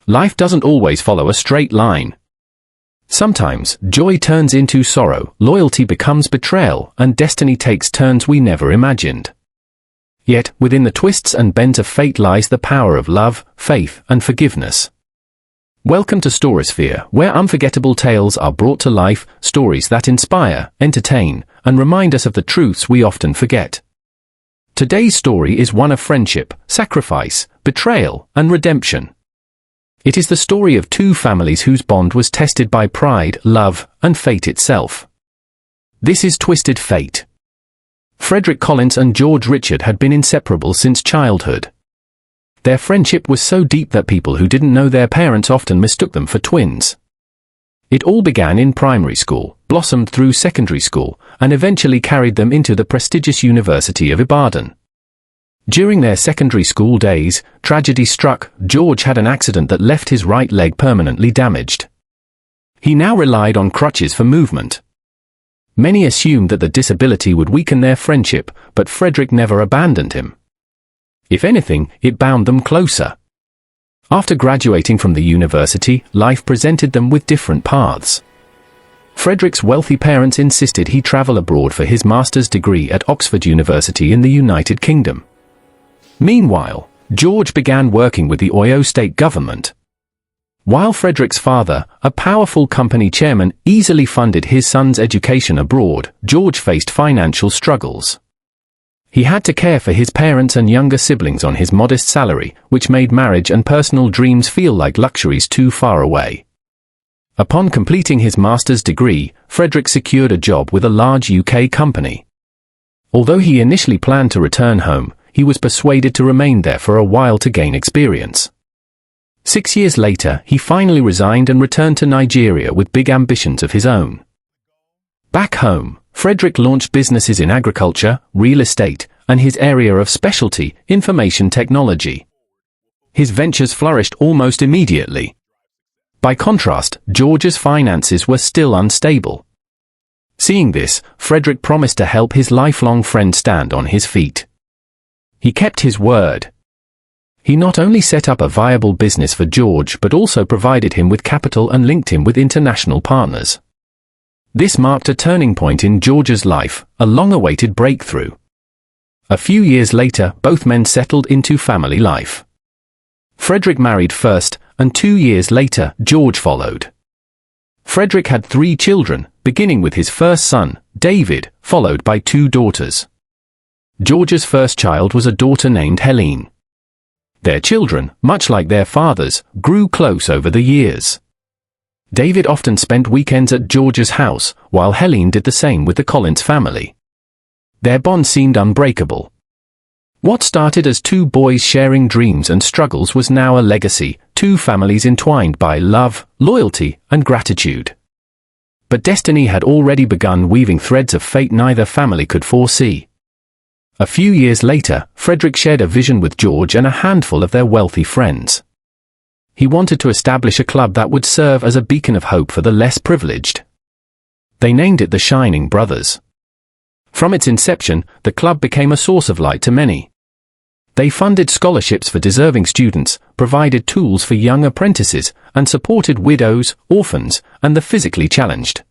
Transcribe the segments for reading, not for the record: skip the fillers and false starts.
life doesn't always follow a straight line. Sometimes, joy turns into sorrow, loyalty becomes betrayal, and destiny takes turns we never imagined. Yet, within the twists and bends of fate lies the power of love, faith, and forgiveness. Welcome to Storysphere, where unforgettable tales are brought to life, stories that inspire, entertain, and remind us of the truths we often forget. Today's story is one of friendship, sacrifice, betrayal, and redemption. It is the story of two families whose bond was tested by pride, love, and fate itself. This is Twisted Fate. Frederick Collins and George Richard had been inseparable since childhood. Their friendship was so deep that people who didn't know their parents often mistook them for twins. It all began in primary school, blossomed through secondary school, and eventually carried them into the prestigious University of Ibadan. During their secondary school days, tragedy struck. George had an accident that left his right leg permanently damaged. He now relied on crutches for movement. Many assumed that the disability would weaken their friendship, but Frederick never abandoned him. If anything, it bound them closer. After graduating from the university, life presented them with different paths. Frederick's wealthy parents insisted he travel abroad for his master's degree at Oxford University in the United Kingdom. Meanwhile, George began working with the Oyo state government. While Frederick's father, a powerful company chairman, easily funded his son's education abroad, George faced financial struggles. He had to care for his parents and younger siblings on his modest salary, which made marriage and personal dreams feel like luxuries too far away. Upon completing his master's degree, Frederick secured a job with a large UK company. Although he initially planned to return home, he was persuaded to remain there for a while to gain experience. 6 years later, he finally resigned and returned to Nigeria with big ambitions of his own. Back home, Frederick launched businesses in agriculture, real estate, and his area of specialty, information technology. His ventures flourished almost immediately. By contrast, George's finances were still unstable. Seeing this, Frederick promised to help his lifelong friend stand on his feet. He kept his word. He not only set up a viable business for George but also provided him with capital and linked him with international partners. This marked a turning point in George's life, a long-awaited breakthrough. A few years later, both men settled into family life. Frederick married first, and 2 years later, George followed. Frederick had 3 children, beginning with his first son, David, followed by 2 daughters. George's first child was a daughter named Helene. Their children, much like their fathers, grew close over the years. David often spent weekends at George's house, while Helene did the same with the Collins family. Their bond seemed unbreakable. What started as 2 boys sharing dreams and struggles was now a legacy, 2 families entwined by love, loyalty, and gratitude. But destiny had already begun weaving threads of fate neither family could foresee. A few years later, Frederick shared a vision with George and a handful of their wealthy friends. He wanted to establish a club that would serve as a beacon of hope for the less privileged. They named it the Shining Brothers. From its inception, the club became a source of light to many. They funded scholarships for deserving students, provided tools for young apprentices, and supported widows, orphans, and the physically challenged.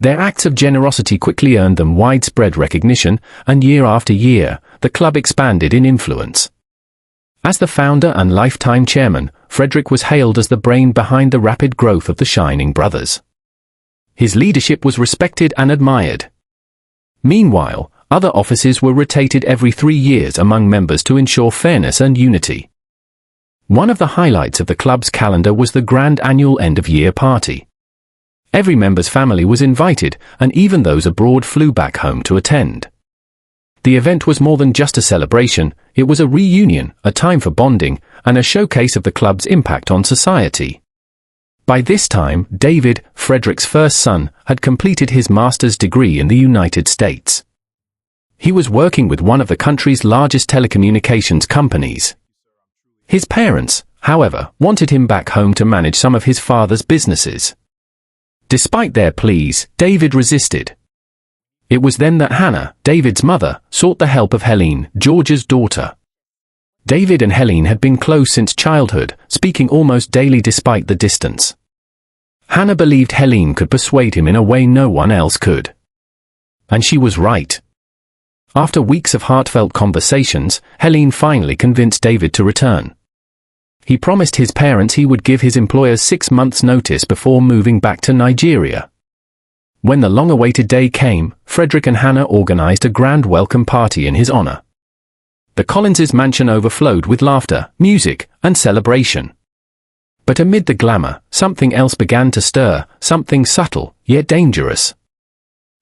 Their acts of generosity quickly earned them widespread recognition, and year after year, the club expanded in influence. As the founder and lifetime chairman, Frederick was hailed as the brain behind the rapid growth of the Shining Brothers. His leadership was respected and admired. Meanwhile, other offices were rotated every 3 years among members to ensure fairness and unity. One of the highlights of the club's calendar was the grand annual end-of-year party. Every member's family was invited, and even those abroad flew back home to attend. The event was more than just a celebration, it was a reunion, a time for bonding, and a showcase of the club's impact on society. By this time, David, Frederick's first son, had completed his master's degree in the United States. He was working with one of the country's largest telecommunications companies. His parents, however, wanted him back home to manage some of his father's businesses. Despite their pleas, David resisted. It was then that Hannah, David's mother, sought the help of Helene, George's daughter. David and Helene had been close since childhood, speaking almost daily despite the distance. Hannah believed Helene could persuade him in a way no one else could. And she was right. After weeks of heartfelt conversations, Helene finally convinced David to return. He promised his parents he would give his employers 6 months' notice before moving back to Nigeria. When the long-awaited day came, Frederick and Hannah organized a grand welcome party in his honor. The Collinses' mansion overflowed with laughter, music, and celebration. But amid the glamour, something else began to stir, something subtle, yet dangerous.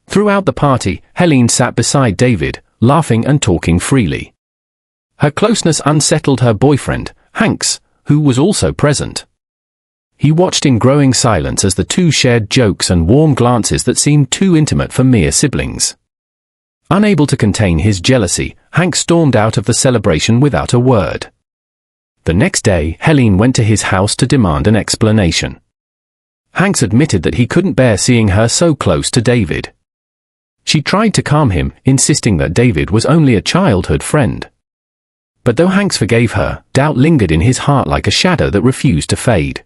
Throughout the party, Helene sat beside David, laughing and talking freely. Her closeness unsettled her boyfriend, Hanks, who was also present. He watched in growing silence as the two shared jokes and warm glances that seemed too intimate for mere siblings. Unable to contain his jealousy, Hank stormed out of the celebration without a word. The next day, Helene went to his house to demand an explanation. Hanks admitted that he couldn't bear seeing her so close to David. She tried to calm him, insisting that David was only a childhood friend. But though Hanks forgave her, doubt lingered in his heart like a shadow that refused to fade.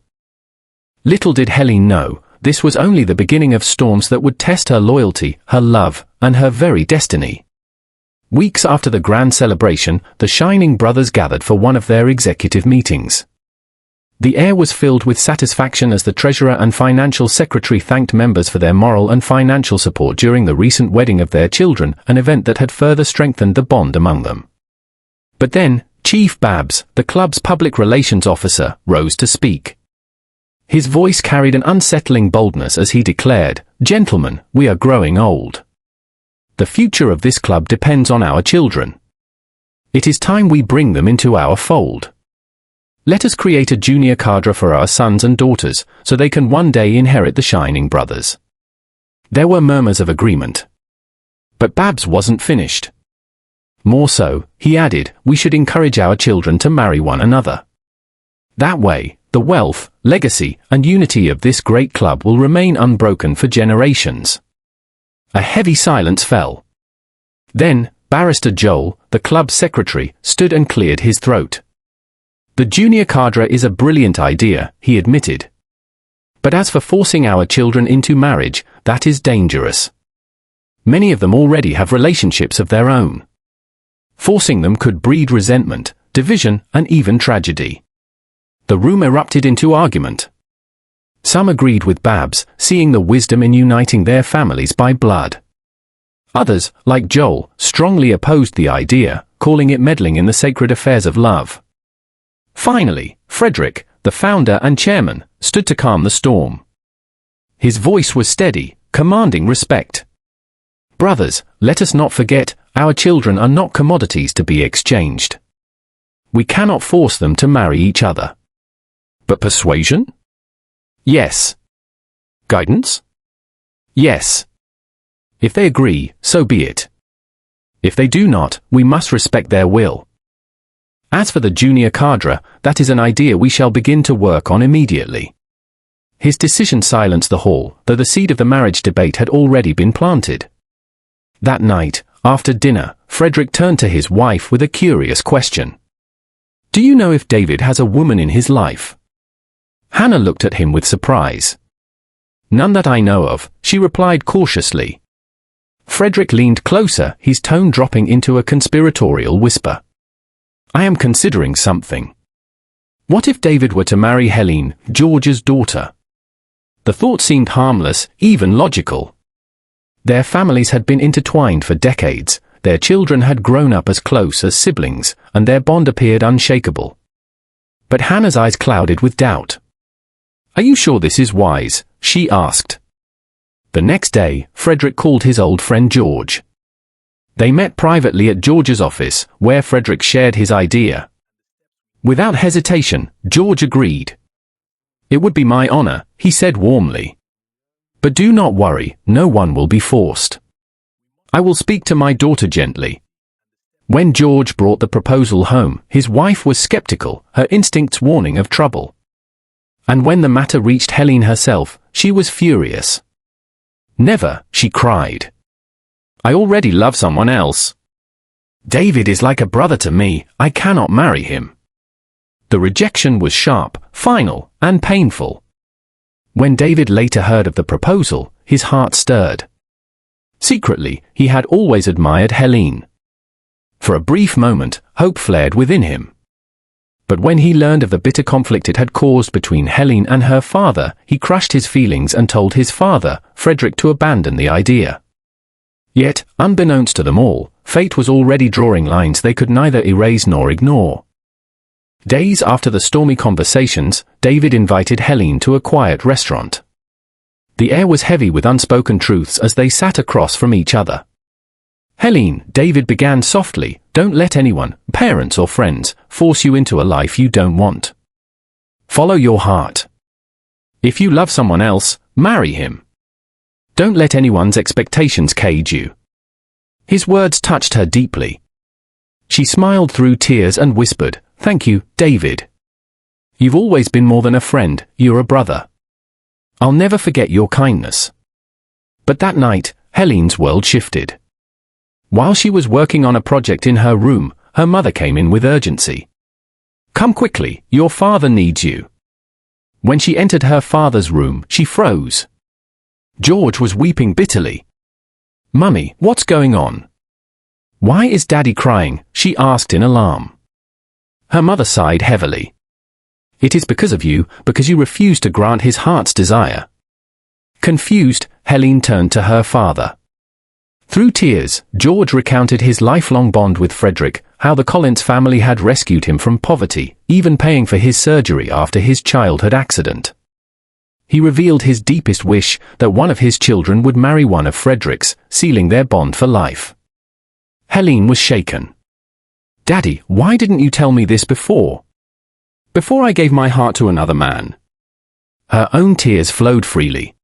Little did Helene know, this was only the beginning of storms that would test her loyalty, her love, and her very destiny. Weeks after the grand celebration, the Shining brothers gathered for one of their executive meetings. The air was filled with satisfaction as the treasurer and financial secretary thanked members for their moral and financial support during the recent wedding of their children, an event that had further strengthened the bond among them. But then, Chief Babs, the club's public relations officer, rose to speak. His voice carried an unsettling boldness as he declared, "Gentlemen, we are growing old. The future of this club depends on our children. It is time we bring them into our fold. Let us create a junior cadre for our sons and daughters, so they can one day inherit the Shining brothers." There were murmurs of agreement. But Babs wasn't finished. More so, he added, we should encourage our children to marry one another. That way, the wealth, legacy, and unity of this great club will remain unbroken for generations. A heavy silence fell. Then, Barrister Joel, the club's secretary, stood and cleared his throat. The junior cadre is a brilliant idea, he admitted. But as for forcing our children into marriage, that is dangerous. Many of them already have relationships of their own. Forcing them could breed resentment, division, and even tragedy. The room erupted into argument. Some agreed with Babs, seeing the wisdom in uniting their families by blood. Others, like Joel, strongly opposed the idea, calling it meddling in the sacred affairs of love. Finally, Frederick, the founder and chairman, stood to calm the storm. His voice was steady, commanding respect. Brothers, let us not forget, our children are not commodities to be exchanged. We cannot force them to marry each other. But persuasion? Yes. Guidance? Yes. If they agree, so be it. If they do not, we must respect their will. As for the junior cadre, that is an idea we shall begin to work on immediately. His decision silenced the hall, though the seed of the marriage debate had already been planted. That night, after dinner, Frederick turned to his wife with a curious question. Do you know if David has a woman in his life? Hannah looked at him with surprise. None that I know of, she replied cautiously. Frederick leaned closer, his tone dropping into a conspiratorial whisper. I am considering something. What if David were to marry Helene, George's daughter? The thought seemed harmless, even logical. Their families had been intertwined for decades, their children had grown up as close as siblings, and their bond appeared unshakable. But Hannah's eyes clouded with doubt. Are you sure this is wise? She asked. The next day, Frederick called his old friend George. They met privately at George's office, where Frederick shared his idea. Without hesitation, George agreed. It would be my honor, he said warmly. But do not worry, no one will be forced. I will speak to my daughter gently. When George brought the proposal home, his wife was skeptical, her instincts warning of trouble. And when the matter reached Helene herself, she was furious. Never, she cried. I already love someone else. David is like a brother to me, I cannot marry him. The rejection was sharp, final, and painful. When David later heard of the proposal, his heart stirred. Secretly, he had always admired Helene. For a brief moment, hope flared within him. But when he learned of the bitter conflict it had caused between Helene and her father, he crushed his feelings and told his father, Frederick, to abandon the idea. Yet, unbeknownst to them all, fate was already drawing lines they could neither erase nor ignore. Days after the stormy conversations, David invited Helene to a quiet restaurant. The air was heavy with unspoken truths as they sat across from each other. Helene, David began softly, don't let anyone, parents or friends, force you into a life you don't want. Follow your heart. If you love someone else, marry him. Don't let anyone's expectations cage you. His words touched her deeply. She smiled through tears and whispered, thank you, David. You've always been more than a friend, you're a brother. I'll never forget your kindness. But that night, Helene's world shifted. While she was working on a project in her room, her mother came in with urgency. Come quickly, your father needs you. When she entered her father's room, she froze. George was weeping bitterly. Mummy, what's going on? Why is Daddy crying? She asked in alarm. Her mother sighed heavily. It is because of you, because you refused to grant his heart's desire. Confused, Helene turned to her father. Through tears, George recounted his lifelong bond with Frederick, how the Collins family had rescued him from poverty, even paying for his surgery after his childhood accident. He revealed his deepest wish, that one of his children would marry one of Frederick's, sealing their bond for life. Helene was shaken. Daddy, why didn't you tell me this before? Before I gave my heart to another man. Her own tears flowed freely.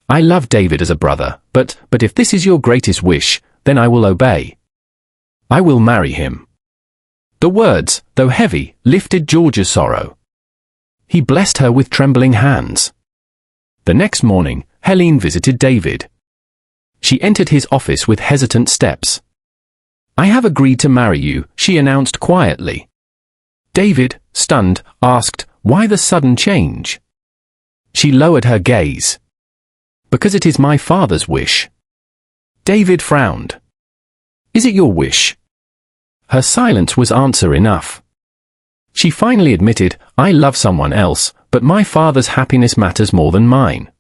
I love David as a brother, but if this is your greatest wish, then I will obey. I will marry him. The words, though heavy, lifted George's sorrow. He blessed her with trembling hands. The next morning, Helene visited David. She entered his office with hesitant steps. I have agreed to marry you, she announced quietly. David, stunned, asked, why the sudden change? She lowered her gaze. Because it is my father's wish. David frowned. Is it your wish? Her silence was answer enough. She finally admitted, I love someone else, but my father's happiness matters more than mine.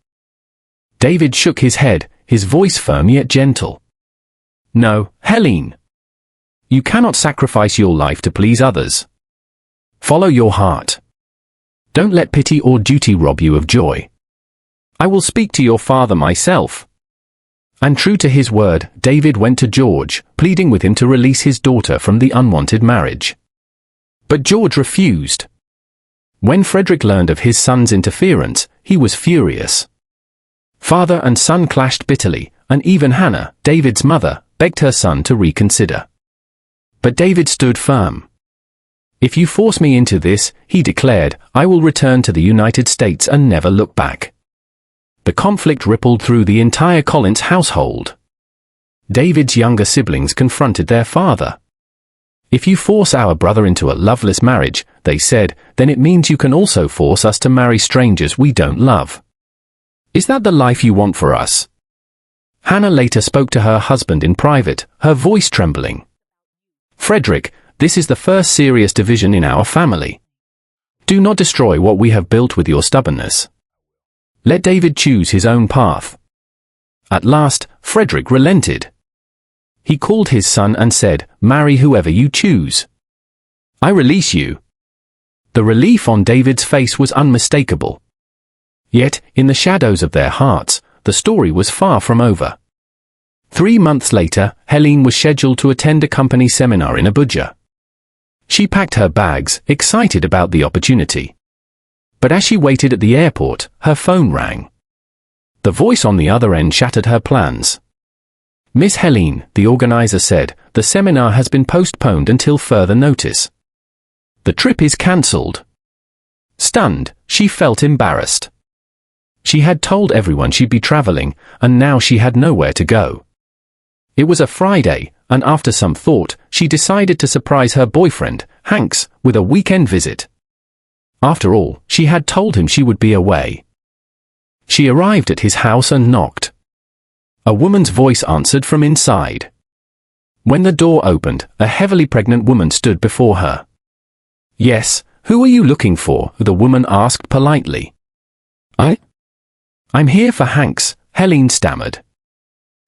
David shook his head, his voice firm yet gentle. No, Helene. You cannot sacrifice your life to please others. Follow your heart. Don't let pity or duty rob you of joy. I will speak to your father myself. And true to his word, David went to George, pleading with him to release his daughter from the unwanted marriage. But George refused. When Frederick learned of his son's interference, he was furious. Father and son clashed bitterly, and even Hannah, David's mother, begged her son to reconsider. But David stood firm. If you force me into this, he declared, I will return to the United States and never look back. The conflict rippled through the entire Collins household. David's younger siblings confronted their father. If you force our brother into a loveless marriage, they said, then it means you can also force us to marry strangers we don't love. Is that the life you want for us? Hannah later spoke to her husband in private, her voice trembling. Frederick, this is the first serious division in our family. Do not destroy what we have built with your stubbornness. Let David choose his own path. At last, Frederick relented. He called his son and said, marry whoever you choose. I release you. The relief on David's face was unmistakable. Yet, in the shadows of their hearts, the story was far from over. 3 months later, Helene was scheduled to attend a company seminar in Abuja. She packed her bags, excited about the opportunity. But as she waited at the airport, her phone rang. The voice on the other end shattered her plans. Miss Helene, the organizer said, the seminar has been postponed until further notice. The trip is cancelled. Stunned, she felt embarrassed. She had told everyone she'd be traveling, and now she had nowhere to go. It was a Friday, and after some thought, she decided to surprise her boyfriend, Hanks, with a weekend visit. After all, she had told him she would be away. She arrived at his house and knocked. A woman's voice answered from inside. When the door opened, a heavily pregnant woman stood before her. "Yes, who are you looking for?" the woman asked politely. I'm here for Hanks," Helene stammered.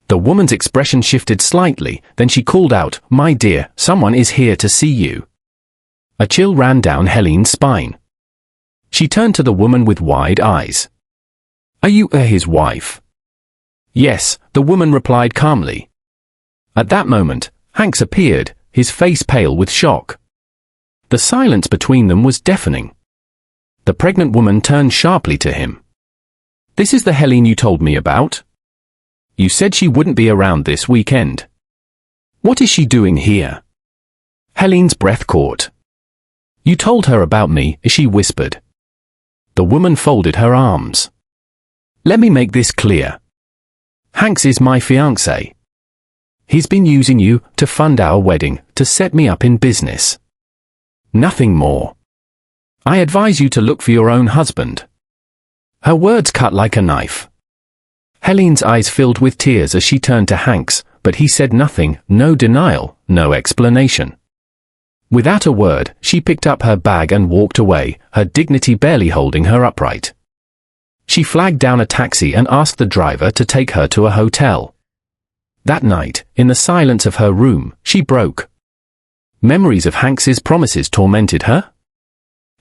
The woman's expression shifted slightly, then she called out, "My dear, someone is here to see you." A chill ran down Helene's spine. She turned to the woman with wide eyes. "Are you his wife?" "Yes," the woman replied calmly. At that moment, Hanks appeared, his face pale with shock. The silence between them was deafening. The pregnant woman turned sharply to him. "This is the Helene you told me about? You said she wouldn't be around this weekend. What is she doing here?" Helene's breath caught. "You told her about me," she whispered. The woman folded her arms. "Let me make this clear. Hanks is my fiancé. He's been using you to fund our wedding, to set me up in business. Nothing more. I advise you to look for your own husband." Her words cut like a knife. Helene's eyes filled with tears as she turned to Hanks, but he said nothing, no denial, no explanation. Without a word, she picked up her bag and walked away, her dignity barely holding her upright. She flagged down a taxi and asked the driver to take her to a hotel. That night, in the silence of her room, she broke. Memories of Hanks's promises tormented her.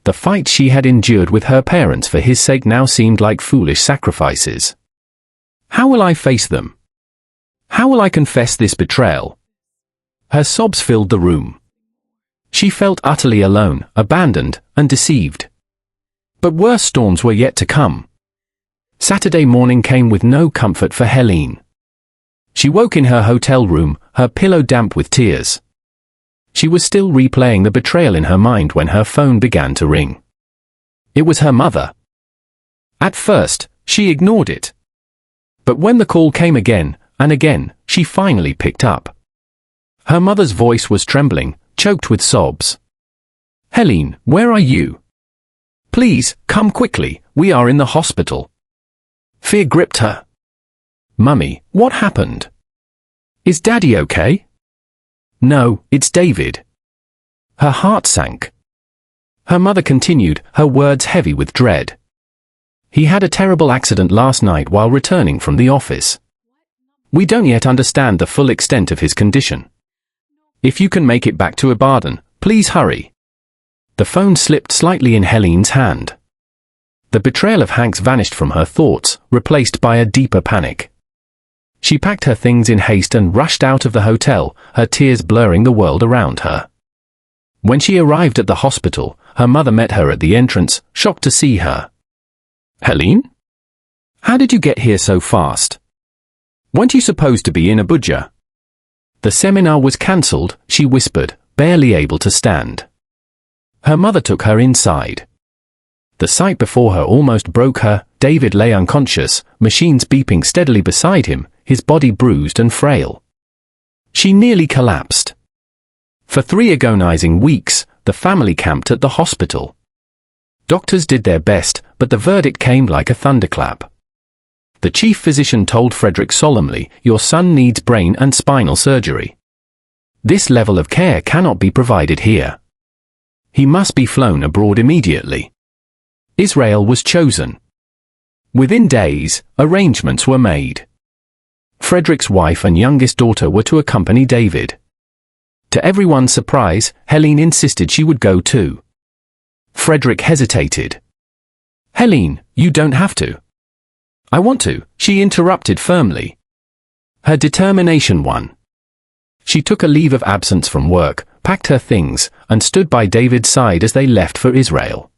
The fight she had endured with her parents for his sake now seemed like foolish sacrifices. How will I face them? How will I confess this betrayal? Her sobs filled the room. She felt utterly alone, abandoned, and deceived. But worse storms were yet to come. Saturday morning came with no comfort for Helene. She woke in her hotel room, her pillow damp with tears. She was still replaying the betrayal in her mind when her phone began to ring. It was her mother. At first, she ignored it. But when the call came again, and again, she finally picked up. Her mother's voice was trembling, choked with sobs. "Helene, where are you? Please, come quickly, we are in the hospital." Fear gripped her. "Mummy, what happened? Is Daddy okay?" "No, it's David." Her heart sank. Her mother continued, her words heavy with dread. "He had a terrible accident last night while returning from the office. We don't yet understand the full extent of his condition. If you can make it back to Ibadan, please hurry." The phone slipped slightly in Helene's hand. The betrayal of Hanks vanished from her thoughts, replaced by a deeper panic. She packed her things in haste and rushed out of the hotel, her tears blurring the world around her. When she arrived at the hospital, her mother met her at the entrance, shocked to see her. "Helene? How did you get here so fast? Weren't you supposed to be in Abuja?" "The seminar was cancelled," she whispered, barely able to stand. Her mother took her inside. The sight before her almost broke her. David lay unconscious, machines beeping steadily beside him, his body bruised and frail. She nearly collapsed. For 3 agonizing weeks, the family camped at the hospital. Doctors did their best, but the verdict came like a thunderclap. The chief physician told Frederick solemnly, "Your son needs brain and spinal surgery. This level of care cannot be provided here. He must be flown abroad immediately." Israel was chosen. Within days, arrangements were made. Frederick's wife and youngest daughter were to accompany David. To everyone's surprise, Helene insisted she would go too. Frederick hesitated. "Helene, you don't have to." "I want to," she interrupted firmly. Her determination won. She took a leave of absence from work, packed her things, and stood by David's side as they left for Israel.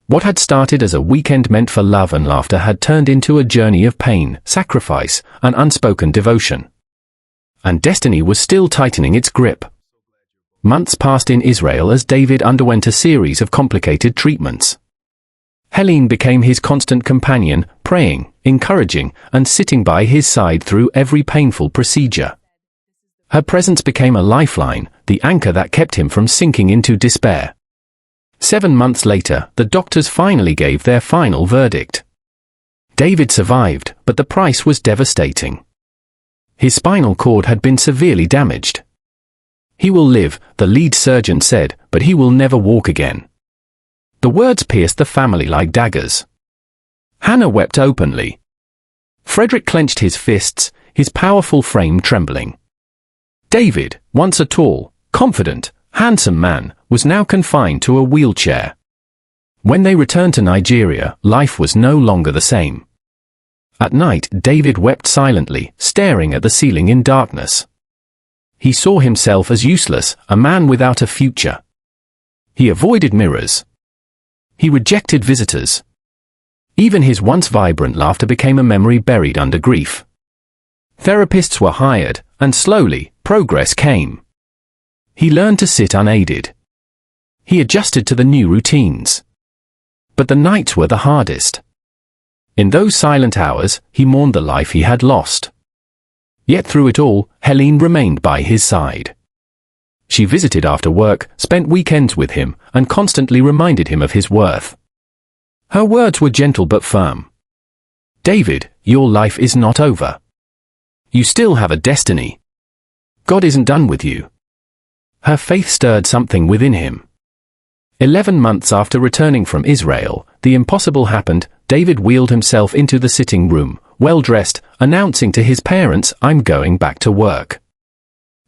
What had started as a weekend meant for love and laughter had turned into a journey of pain, sacrifice, and unspoken devotion. And destiny was still tightening its grip. Months passed in Israel as David underwent a series of complicated treatments. Helene became his constant companion, praying, encouraging, and sitting by his side through every painful procedure. Her presence became a lifeline, the anchor that kept him from sinking into despair. 7 months later, the doctors finally gave their final verdict. David survived, but the price was devastating. His spinal cord had been severely damaged. He will live, the lead surgeon said, but he will never walk again. The words pierced the family like daggers. Hannah wept openly. Frederick clenched his fists, his powerful frame trembling. David, once a tall, confident, handsome man, was now confined to a wheelchair. When they returned to Nigeria, life was no longer the same. At night, David wept silently, staring at the ceiling in darkness. He saw himself as useless, a man without a future. He avoided mirrors. He rejected visitors. Even his once vibrant laughter became a memory buried under grief. Therapists were hired, and slowly, progress came. He learned to sit unaided. He adjusted to the new routines. But the nights were the hardest. In those silent hours, he mourned the life he had lost. Yet through it all, Helene remained by his side. She visited after work, spent weekends with him, and constantly reminded him of his worth. Her words were gentle but firm. David, your life is not over. You still have a destiny. God isn't done with you. Her faith stirred something within him. 11 months after returning from Israel, the impossible happened. David wheeled himself into the sitting room, well-dressed, announcing to his parents, "I'm going back to work."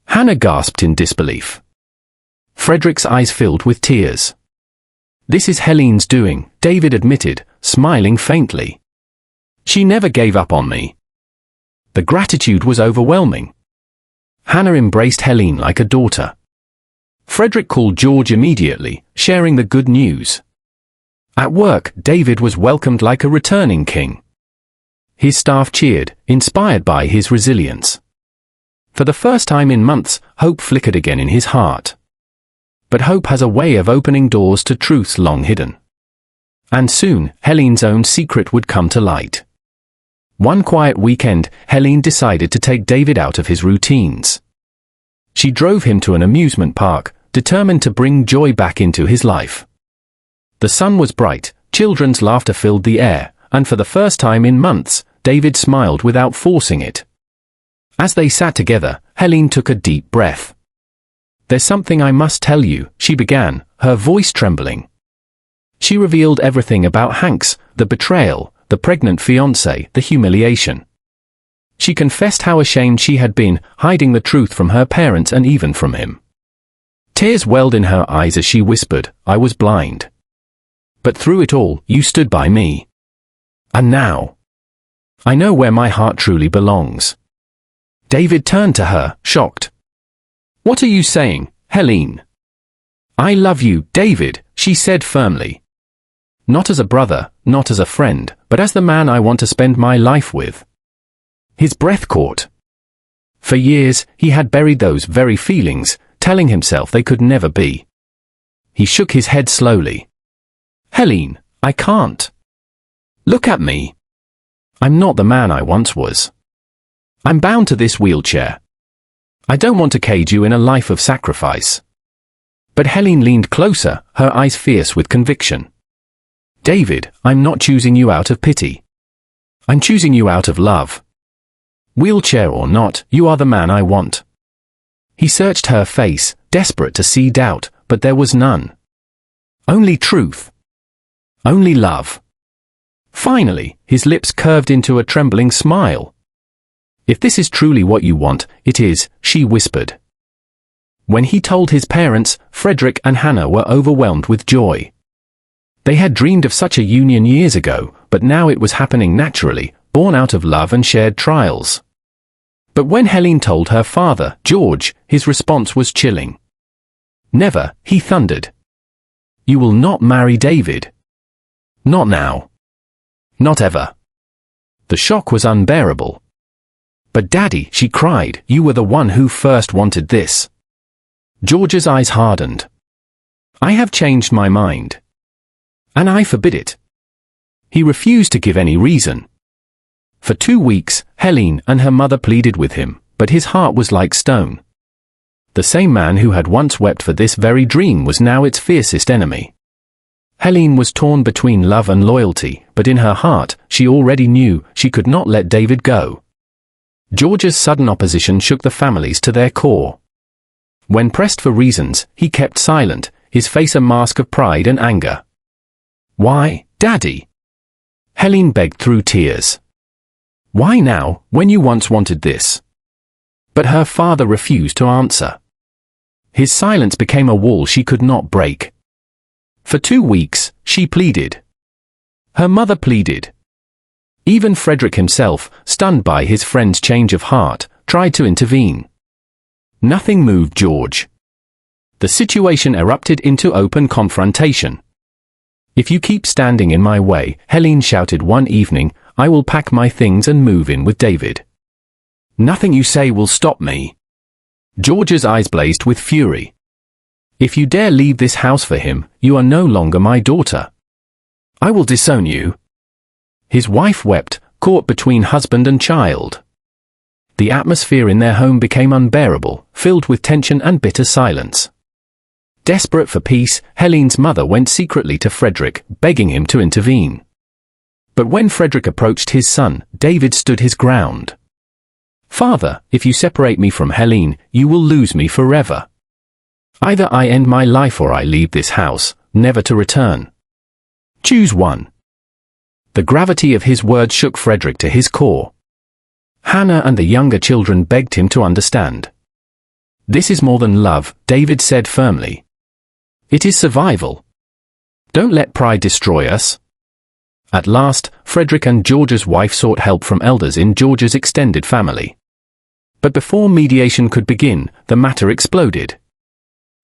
Hannah gasped in disbelief. Frederick's eyes filled with tears. "This is Helene's doing," David admitted, smiling faintly. "She never gave up on me." The gratitude was overwhelming. Hannah embraced Helene like a daughter. Frederick called George immediately, sharing the good news. At work, David was welcomed like a returning king. His staff cheered, inspired by his resilience. For the first time in months, hope flickered again in his heart. But hope has a way of opening doors to truths long hidden. And soon, Helene's own secret would come to light. One quiet weekend, Helene decided to take David out of his routines. She drove him to an amusement park, determined to bring joy back into his life. The sun was bright, children's laughter filled the air, and for the first time in months, David smiled without forcing it. As they sat together, Helene took a deep breath. "There's something I must tell you," she began, her voice trembling. She revealed everything about Hanks, the betrayal, the pregnant fiancé, the humiliation. She confessed how ashamed she had been, hiding the truth from her parents and even from him. Tears welled in her eyes as she whispered, "I was blind. But through it all, you stood by me. And now, I know where my heart truly belongs." David turned to her, shocked. "What are you saying, Helene?" "I love you, David," she said firmly. "Not as a brother, not as a friend, but as the man I want to spend my life with." His breath caught. For years, he had buried those very feelings, telling himself they could never be. He shook his head slowly. "Helene, I can't. Look at me. I'm not the man I once was. I'm bound to this wheelchair. I don't want to cage you in a life of sacrifice." But Helene leaned closer, her eyes fierce with conviction. "David, I'm not choosing you out of pity. I'm choosing you out of love. Wheelchair or not, you are the man I want." He searched her face, desperate to see doubt, but there was none. Only truth. Only love. Finally, his lips curved into a trembling smile. "If this is truly what you want, it is," she whispered. When he told his parents, Frederick and Hannah were overwhelmed with joy. They had dreamed of such a union years ago, but now it was happening naturally, born out of love and shared trials. But when Helene told her father, George, his response was chilling. "Never," he thundered. "You will not marry David. Not now. Not ever." The shock was unbearable. "But Daddy," she cried, "you were the one who first wanted this." George's eyes hardened. "I have changed my mind. And I forbid it." He refused to give any reason. For 2 weeks, Helene and her mother pleaded with him, but his heart was like stone. The same man who had once wept for this very dream was now its fiercest enemy. Helene was torn between love and loyalty, but in her heart, she already knew she could not let David go. George's sudden opposition shook the families to their core. When pressed for reasons, he kept silent, his face a mask of pride and anger. "Why, Daddy?" Helene begged through tears. "Why now, when you once wanted this?" But her father refused to answer. His silence became a wall she could not break. For 2 weeks, she pleaded. Her mother pleaded. Even Frederick himself, stunned by his friend's change of heart, tried to intervene. Nothing moved George. The situation erupted into open confrontation. "If you keep standing in my way," Helene shouted one evening, "I will pack my things and move in with David. Nothing you say will stop me." George's eyes blazed with fury. "If you dare leave this house for him, you are no longer my daughter. I will disown you." His wife wept, caught between husband and child. The atmosphere in their home became unbearable, filled with tension and bitter silence. Desperate for peace, Helene's mother went secretly to Frederick, begging him to intervene. But when Frederick approached his son, David stood his ground. "Father, if you separate me from Helene, you will lose me forever. Either I end my life or I leave this house, never to return. Choose one." The gravity of his words shook Frederick to his core. Hannah and the younger children begged him to understand. "This is more than love," David said firmly. "It is survival. Don't let pride destroy us." At last, Frederick and George's wife sought help from elders in George's extended family. But before mediation could begin, the matter exploded.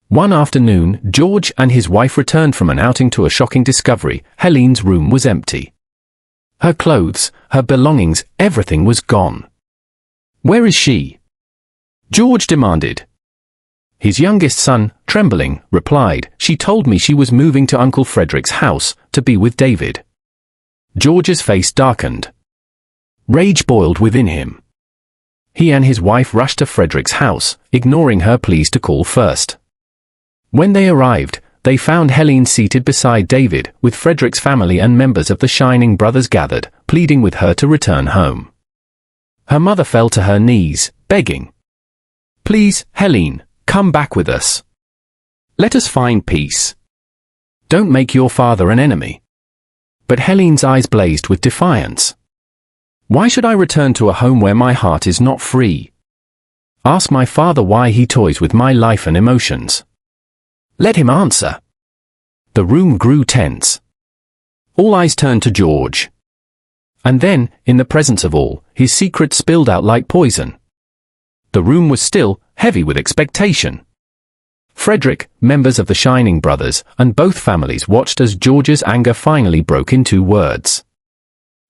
One afternoon, George and his wife returned from an outing to a shocking discovery: Helene's room was empty. Her clothes, her belongings, everything was gone. "Where is she?" George demanded. His youngest son, trembling, replied, "She told me she was moving to Uncle Frederick's house, to be with David." George's face darkened. Rage boiled within him. He and his wife rushed to Frederick's house, ignoring her pleas to call first. When they arrived, they found Helene seated beside David, with Frederick's family and members of the Shining Brothers gathered, pleading with her to return home. Her mother fell to her knees, begging, "Please, Helene, come back with us. Let us find peace. Don't make your father an enemy." But Helene's eyes blazed with defiance. "Why should I return to a home where my heart is not free? Ask my father why he toys with my life and emotions. Let him answer." The room grew tense. All eyes turned to George. And then, in the presence of all, his secret spilled out like poison. The room was still, heavy with expectation. Frederick, members of the Shining Brothers, and both families watched as George's anger finally broke into words.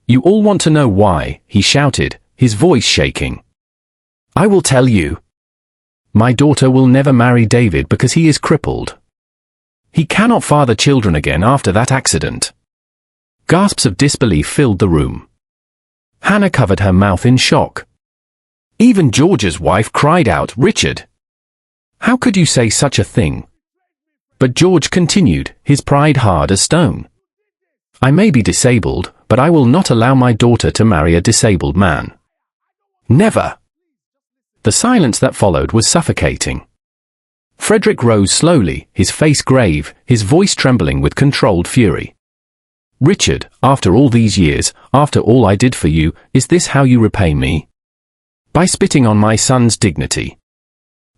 "You all want to know why," he shouted, his voice shaking. "I will tell you. My daughter will never marry David because he is crippled. He cannot father children again after that accident." Gasps of disbelief filled the room. Hannah covered her mouth in shock. Even George's wife cried out, "Richard! How could you say such a thing?" But George continued, his pride hard as stone. "I may be disabled, but I will not allow my daughter to marry a disabled man. Never." The silence that followed was suffocating. Frederick rose slowly, his face grave, his voice trembling with controlled fury. "Richard, after all these years, after all I did for you, is this how you repay me? By spitting on my son's dignity."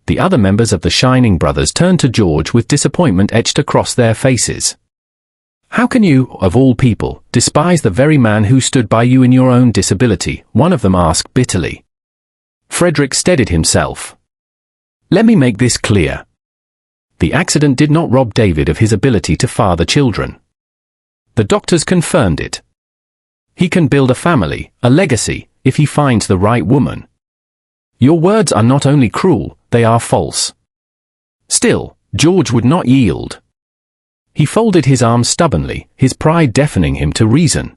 The other members of the Shining Brothers turned to George with disappointment etched across their faces. "How can you, of all people, despise the very man who stood by you in your own disability?" one of them asked bitterly. Frederick steadied himself. "Let me make this clear. The accident did not rob David of his ability to father children. The doctors confirmed it. He can build a family, a legacy, if he finds the right woman. Your words are not only cruel, they are false." Still, George would not yield. He folded his arms stubbornly, his pride deafening him to reason.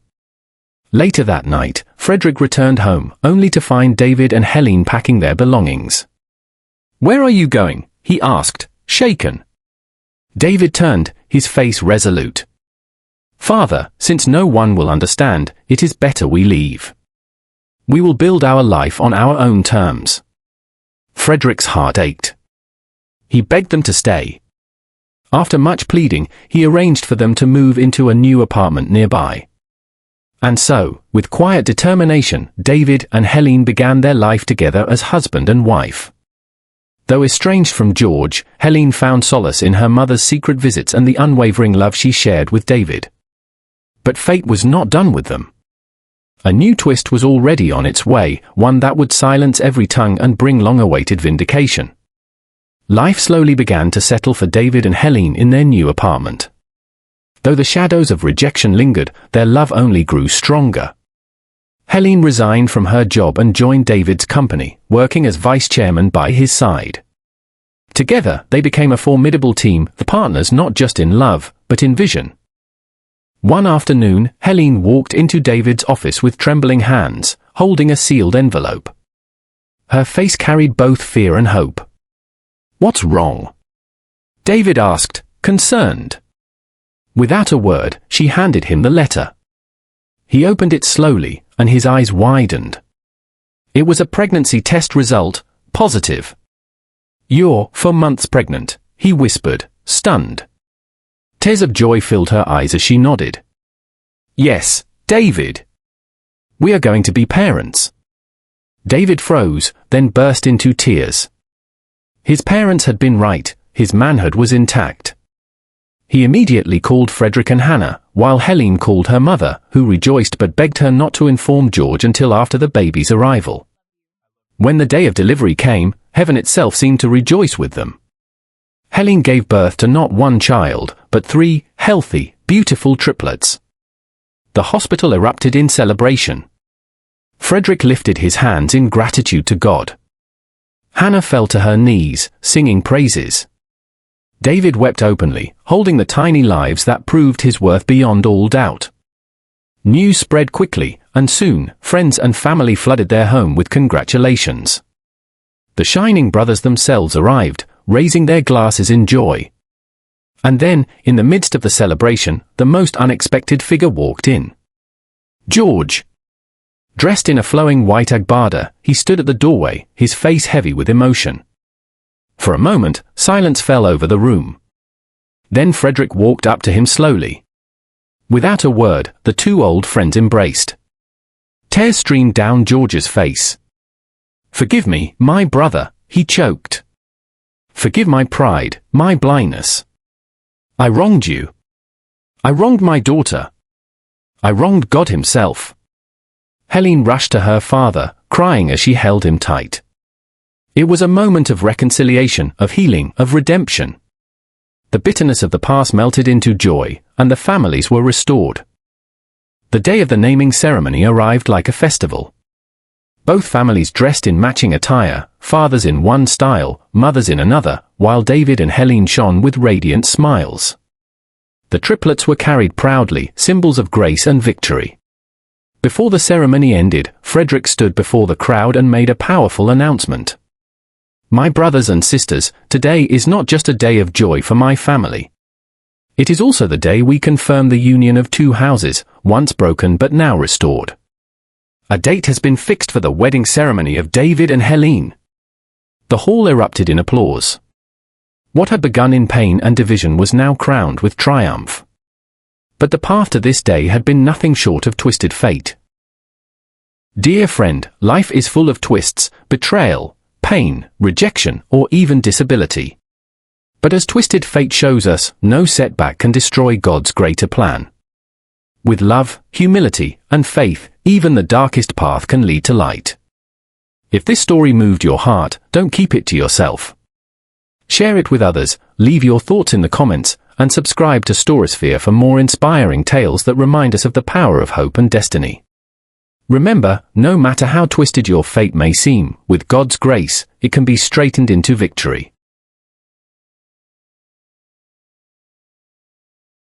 Later that night, Frederick returned home, only to find David and Helene packing their belongings. "Where are you going?" he asked, shaken. David turned, his face resolute. "Father, since no one will understand, it is better we leave. We will build our life on our own terms." Frederick's heart ached. He begged them to stay. After much pleading, he arranged for them to move into a new apartment nearby. And so, with quiet determination, David and Helene began their life together as husband and wife. Though estranged from George, Helene found solace in her mother's secret visits and the unwavering love she shared with David. But fate was not done with them. A new twist was already on its way, one that would silence every tongue and bring long-awaited vindication. Life slowly began to settle for David and Helene in their new apartment. Though the shadows of rejection lingered, their love only grew stronger. Helene resigned from her job and joined David's company, working as vice chairman by his side. Together, they became a formidable team, the partners not just in love, but in vision. One afternoon, Helene walked into David's office with trembling hands, holding a sealed envelope. Her face carried both fear and hope. "What's wrong?" David asked, concerned. Without a word, she handed him the letter. He opened it slowly, and his eyes widened. It was a pregnancy test result, positive. "You're 4 months pregnant," he whispered, stunned. Tears of joy filled her eyes as she nodded. "Yes, David. We are going to be parents." David froze, then burst into tears. His parents had been right, his manhood was intact. He immediately called Frederick and Hannah, while Helene called her mother, who rejoiced but begged her not to inform George until after the baby's arrival. When the day of delivery came, heaven itself seemed to rejoice with them. Helene gave birth to not one child, but 3 healthy, beautiful triplets. The hospital erupted in celebration. Frederick lifted his hands in gratitude to God. Hannah fell to her knees, singing praises. David wept openly, holding the tiny lives that proved his worth beyond all doubt. News spread quickly, and soon, friends and family flooded their home with congratulations. The Shining brothers themselves arrived, raising their glasses in joy. And then, in the midst of the celebration, the most unexpected figure walked in. George. Dressed in a flowing white agbada, he stood at the doorway, his face heavy with emotion. For a moment, silence fell over the room. Then Frederick walked up to him slowly. Without a word, the 2 old friends embraced. Tears streamed down George's face. "Forgive me, my brother," he choked. "Forgive my pride, my blindness. I wronged you. I wronged my daughter. I wronged God himself." Helene rushed to her father, crying as she held him tight. It was a moment of reconciliation, of healing, of redemption. The bitterness of the past melted into joy, and the families were restored. The day of the naming ceremony arrived like a festival. Both families dressed in matching attire, fathers in one style, mothers in another, while David and Helene shone with radiant smiles. The triplets were carried proudly, symbols of grace and victory. Before the ceremony ended, Frederick stood before the crowd and made a powerful announcement. "My brothers and sisters, today is not just a day of joy for my family. It is also the day we confirm the union of 2 houses, once broken but now restored. A date has been fixed for the wedding ceremony of David and Helene." The hall erupted in applause. What had begun in pain and division was now crowned with triumph. But the path to this day had been nothing short of twisted fate. Dear friend, life is full of twists, betrayal, pain, rejection, or even disability. But as twisted fate shows us, no setback can destroy God's greater plan. With love, humility, and faith, even the darkest path can lead to light. If this story moved your heart, don't keep it to yourself. Share it with others, leave your thoughts in the comments, and subscribe to Storisphere for more inspiring tales that remind us of the power of hope and destiny. Remember, no matter how twisted your fate may seem, with God's grace, it can be straightened into victory.